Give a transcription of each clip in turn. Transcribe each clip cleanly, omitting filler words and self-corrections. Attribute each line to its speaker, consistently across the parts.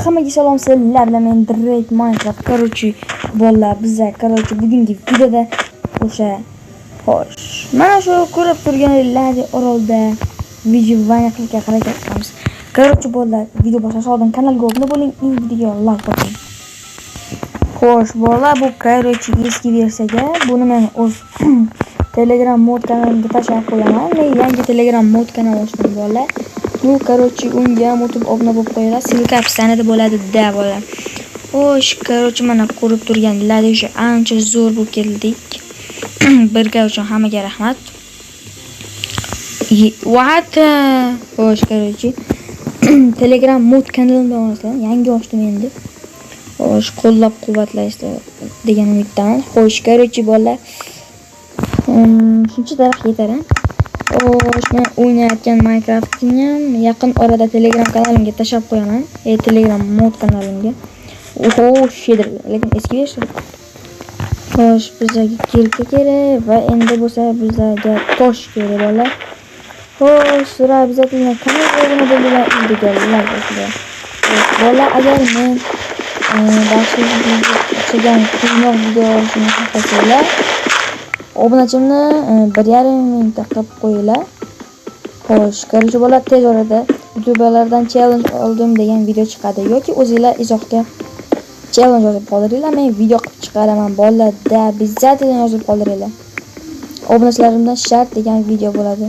Speaker 1: Hammaga salom, sizlar bilan men direkt Minecraft. Короче, bolalar, bizlar короче bugungi videoda o'sha xo'sh, mana shu ko'rib turganinglardek orolda video qilishga harakat qilamiz. Короче, bolalar, video boshlashdan oldin kanalga obuna bo'ling, videoga like qo'ying. Xo'sh, bolalar, bu короче eski versiyaga buni men o'z Telegram mod kanalimga tashlab qo'yaman. Men yangi Telegram mod kanal ochdim bolalar. Bu короче unga ham o'tib obuna bo'lib qo'yinglar. Ссылка описаниеda bo'ladi-da bolalar. Xo'sh, короче mana ko'rib turganinglardek o'sha ancha zo'r bo'lib keldik. Birga uchun hammaga rahmat. What? Xo'sh, короче Telegram mod kanalimda olasizlar. Yangi ochdim endi. Xo'sh, qo'llab-quvvatlaysizlar degan umiddaman. Xo'sh, короче bolalar, shuncha daraxt yetar. Xo'sh, men o'ynayotgan Minecraft'ni ham yaqin orada Telegram kanalimga tashlab qo'yaman. Telegram mod kanalimga. Xo'sh, lekin eski versiya. Xo'sh, bizga kelka kerak va endi bo'lsa bizga tosh kerak bolalar. Xo'sh, sira bizga kanalga obuna bo'linglar, videoga like qo'yinglar. Bolalar, agar men o'xshagan quvnoq video olishni xohlasanglar, obunachimni 1,5 mingta qilib qo'yinglar. Xo'sh, короче bolalar, tez orada YouTuberlardan challenge oldim degan video chiqadi yoki o'zingizlar izohga challenge yozib qoldiringlar, men video qilib chiqaraman bolalar. Обязательно yozib qoldiringlar. Obunachilarimdan shart degan video bo'ladi.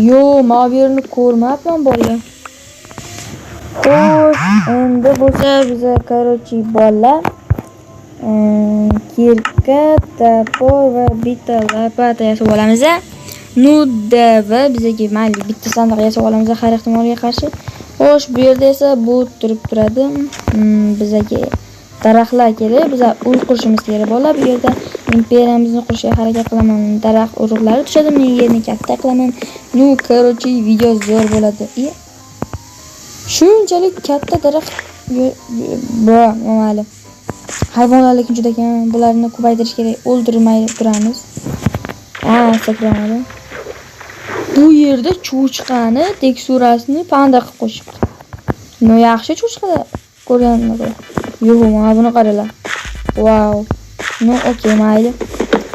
Speaker 1: Yo, men bu yerni ko'rmayapman bolalar. Xo'sh, endi bo'lsa bizga короче bolalar kirka, topor va bitta lopata yasab olamiz. Nudda va bizga mayli bitta sandiq yasab olamiz har ehtimolga qarshi. Xo'sh, bu yerda esa bu turadi. Bizga daraxtlar kerak. Biz uy qurishimiz kerak bolalar. Bu yerda imperiyamizni qurishga harakat qilaman. Daraxt urug'lari tushadi, men yerni katta qilaman. Nu, короче video zo'r bo'ladi. Shunchalik katta daraxt mayli. Hayvonlar lekin juda kam, bularni ko'paytirish kerak, o'ldirmay turamiz. Sakramadi. Bu yerda cho'chqani teksturasini panda qilib qo'shibdi. No, yaxshi cho'chqa ko'rganimda. Yo'q, mana buni qaranglar. Wow. No, okey, mayli.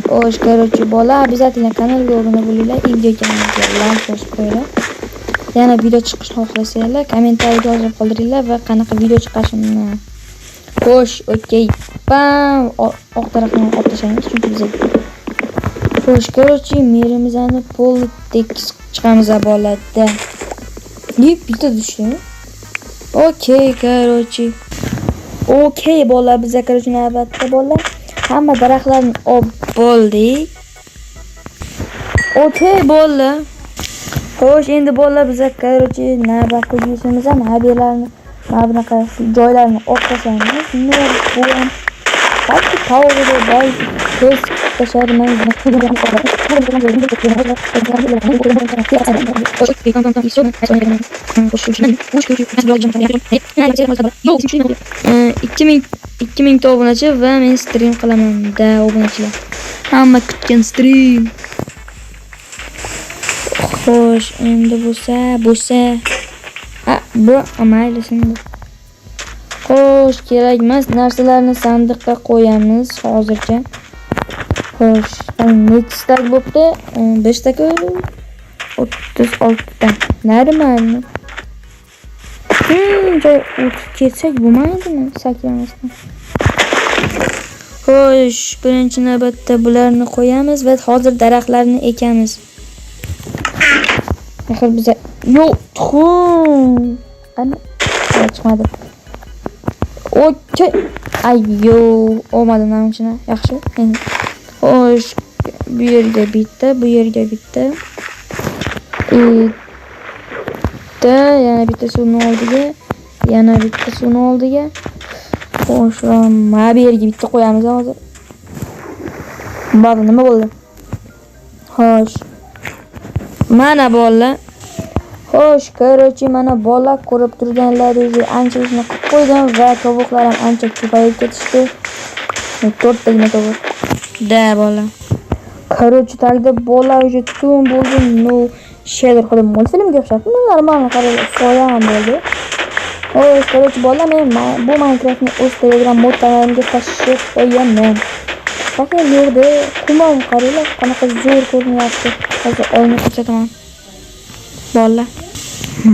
Speaker 1: Xo'sh, короче bolalar, обязательно kanalga obuna bo'linglar, videoga like bosib qo'yinglar. Yana video chiqishni xohlasanglar, kommentariyga yozib qoldiringlar va qanaqa video chiqishini. Xo'sh, okey. Bam, oq tarafdan olib tashlaymiz chunki biz. Xo'sh, короче merimizni pol tekis chiqamiz bolalarda. Bitta düşdimi? Okey, короче. Okey bolalar, bizga короче navbatda bolalar hamma daraxtlarni olib bo'ldik. Okey bolalar. Xo'sh, endi bolalar bizga короче navbatdagi ishimiz ham haberlarni mana bunaqa joylarni olib tashlaymiz. Bu ham balki tavrida balki ko'z tashlamaymiz. Ikki ming obunachi va men stream qilaman da obunachilar. Hamma kutgan stream. Xo'sh, endi bo'lsa bu maylisini. Xo'sh, kerak emas narsalarni sandiqqa qo'yamiz hozircha. Xo'sh, nechtita bo'pti? 5 ta 36 ta. Normalmi? Joy o'tib ketsak bo'lmaydimi? Sakramasdan. Xo'sh, birinchi navbatda bularni qo'yamiz va hozir daraxtlarni ekamiz. Axir biza yo'q, qani chiqmadi. Okey. Ayyo, olmadi namchina. Yaxshi. Xo'sh, bu yerga bitta, bu yerga bitta. Yana bitta suvni oldiga, yana bitta suvni oldiga. Xo'sh, mana bu yerga bitta qo'yamiz hozir. Nima bo'ldi? Xo'sh. Mana bolalar. Xo'sh, короче mana bolalar ko'rib turganlaringiz ancha ishni qilib qo'ydim va tovuqlar ham ancha ko'payib ketishdi. 4 tagina tovuq. Da bolalar. Короче tagida bolalar уже tun bo'ldi. No, shader qilib multfilmga o'xshatdi. Normalmi qarang, soya ham bo'ldi. Xo'sh, qarorchi bolalar, men bu Minecraftni o'z Telegram moddalarimga tashlab qo'yaman. Faqat yerda kumon qaranglar, qanaqa zo'r ko'rinyapti. Hozir oyni ko'rsataman. Bolalar,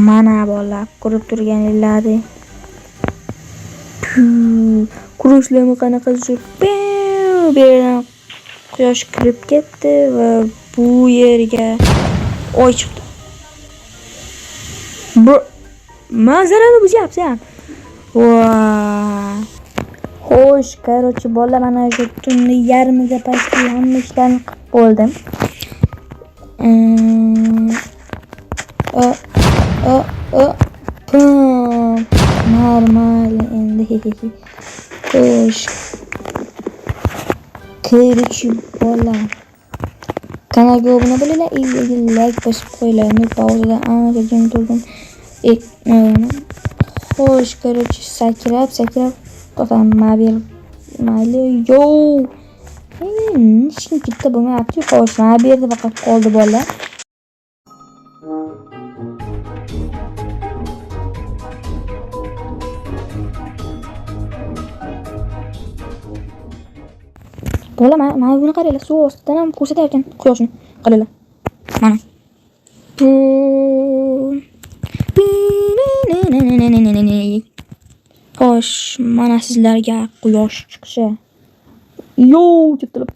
Speaker 1: mana bolalar, ko'rib turganingizdek. Kurushlami qanaqa zo'r. Bu yerdan quyosh kirib ketdi va bu yerga oy chiqdi. Bu manzarani buzyapsan. Voy. Xo'sh, qarorchi bolalar, mana shu tunni yarmiga pastga hamma ishlarni qilib bo'ldim. Normal endi. Xo'sh. Qarorchi bolalar, kanalga obuna bo'linglar, like bosib qo'yinglar. Men pauzadan ancha jim turdim. Xo'sh, qarorchi sakrab to'xtam, mayli. Yo. Hech kim bitta bo'lmayapti. Xo'sh, mana bu yerda faqat qoldi bolalar. Bolalar, mana buni qaranglar, suv ostidan ham ko'rsatyapti quyoshni. Qaranglar. Mana. Xo'sh, mana sizlarga quyosh chiqishi. Yo, ketdilar.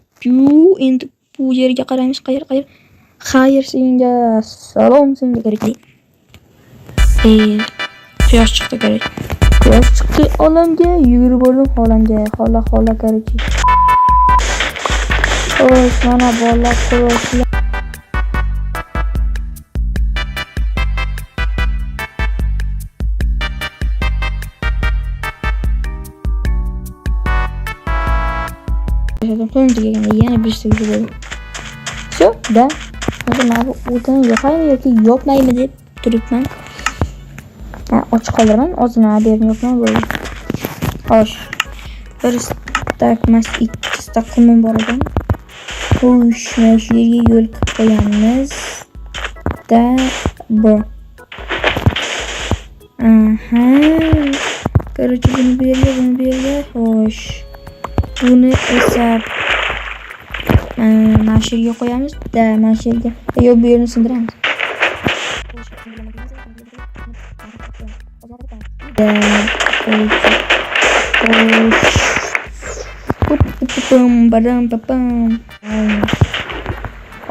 Speaker 1: Endi bu yerga qaraymiz. Qayер. Xayr senga, salom senga kerakli. Quyosh chiqdi kerak. Quyosh chiqdi olamga, yugurib bordim xolamga. Xola kerakli. Xo'sh, mana bolalar quyoshlar. Yana bir şey bo'ldi. Shu da. Hozir mana bu o'tini yoqaymi yoki yoqmaymi deb turibman. Ochiq qoldiraman. Ozgina berni yoqman bo'ldi. Xo'sh. Bir stak emas, ikki stak qumim bor ekan. Xo'sh, mana shu yerga yo'l qilib qo'yamiz. Da bu. Qarorchi buni bu yerga. Xo'sh. Buni esa mana shu yerga qo'yamiz. Mana shu yerga. Yo, bu yerni sindiramiz.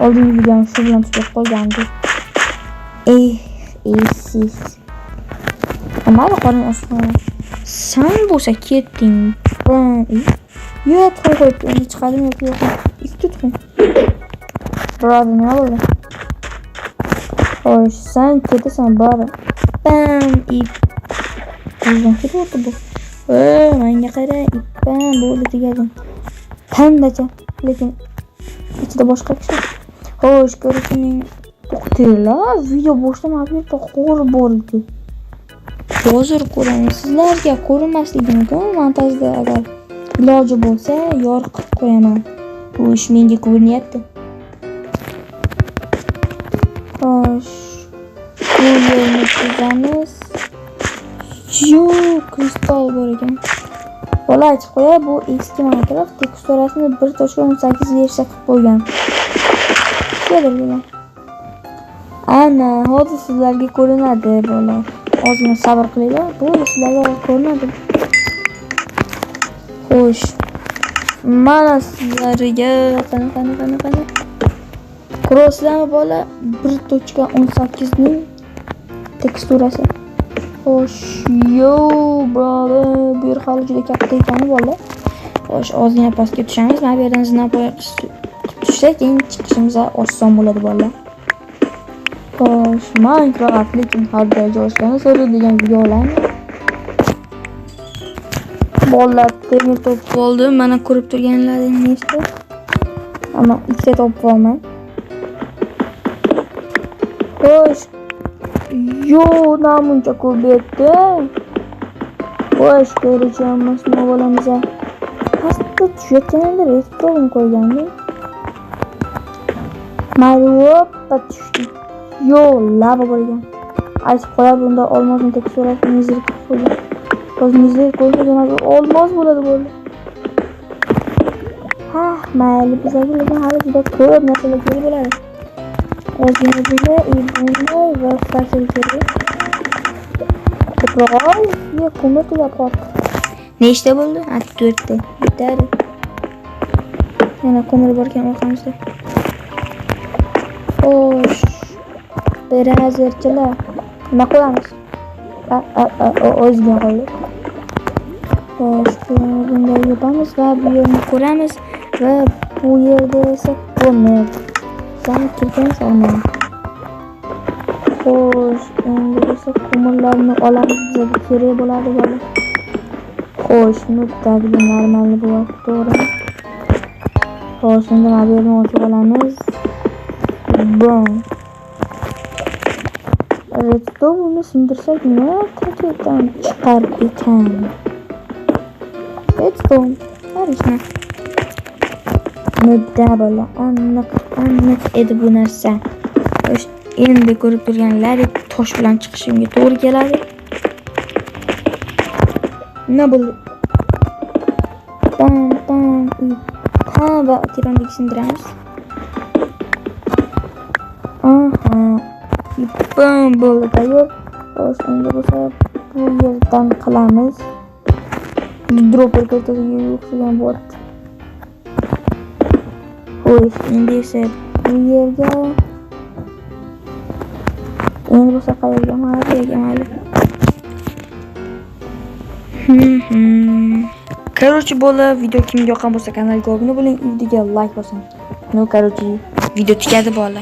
Speaker 1: Oldingi videom shu bilan tugatib qolgandi. Siz. Mana qorin ostida. Sen bo'lsa ketding. Yo'q, qo'yib endi chiqadim yoki yo'q. Ikki tutqin. Bravo, nima bo'ldi? Xo'sh, sen ketasan bari. O'zim ketib bu. Menga qara, ippan bo'ldi degadim. Tandacha, lekin ichida boshqa kishi. Xo'sh, ko'rishning to'xtinglar. Video boshlama bu yerda qo'r bo'ldi. Hozir ko'ramiz. Sizlarga ko'rinmasligi mumkin montajda agar iloji bo'lsa yoritib qo'yaman. Bu ish menga ko'rinyapti. Xo'sh. Bu yerni chizamiz. Kristal bor ekan. Bola aytib qo'ya, bu eski Minecraft teksturasini 1.18 versiya qilib qo'ygan. Keling. Ana, hozir sizlarga ko'rinadi bola. Ozgina sabr qilinglar. Bu sizlarga ko'rinadi. Xo'sh. Mana sizlarga qani. Crosslar bola 1.18 ning teksturasi. Xo'sh, bravo. Bu yer hali juda katta ekan bola. Xo'sh, ozgina pastga tushamiz. Mana bu yerdan zinapoya tushsak, keyin chiqishimiz oson bo'ladi bola. Xo'sh, Minecraft lekin har doim joylashgani so'raydi degan videolarni. Bolalar temir top bo'ldi. Mana ko'rib turganlaringiz nechta? Ammo ikkita top olman. Xo'sh. Namuncha ko'paydi. Xo'sh, ko'rishamiz nima bo'lamiz. Pastga tushayotganda restoran qo'ygandim. Mayli, tushdi. Lava bo'lgan. aytib qo'yar, bunda olmosni teksturasi mizrik qo'ygan. Biz mizrik qo'ygan olmos bo'ladi bo'ldi. Ha, mayli, bizga lekin hali juda ko'p narsalar kerak bo'ladi. Ozgina bunda ibuni va fasil kerak. Ko'proq ya ko'mir tugab nechta bo'ldi? 4 ta. Yetadi. Mana ko'mir bor ekan orqamizda. Xo'sh. Berazerchilar. Nima qilamiz? O'zgan qoldi. Xo'sh, bunday yopamiz va bu yerni ko'ramiz va bu yerda esa ko'mir. Sen kirgan solmayman. Xo'sh, endi esa ko'mirlarni olamiz, bizga kerak bo'ladi bola. Xo'sh, nutdagi normalni bo'lyapti, to'g'rimi? Xo'sh, endi mobilni ochib olamiz. Bom. Redstone'ni sindirsak nima tarkibdan chiqar ekan? Redstone. Qarashna. Nutda bola, aniq edi bu narsa. Xo'sh, endi ko'rib turganlaring tosh bilan chiqishimga to'g'ri keladi. Nima bo'ldi? Bam. Ha, va tironni sindiramiz. Aha. Bam bo'ldi tayyor. Xo'sh, endi bo'lsa bu yerdan qilamiz. Dropper kartasiga o'xshagan bo'lyapti. Xo'sh, endi esa bu yerga endi bo'lsa qayerga mayli. Короче, bola, video kimga yoqqan bo'lsa kanalga obuna bo'ling, videoga like bosing. No, короче, video tugadi bola.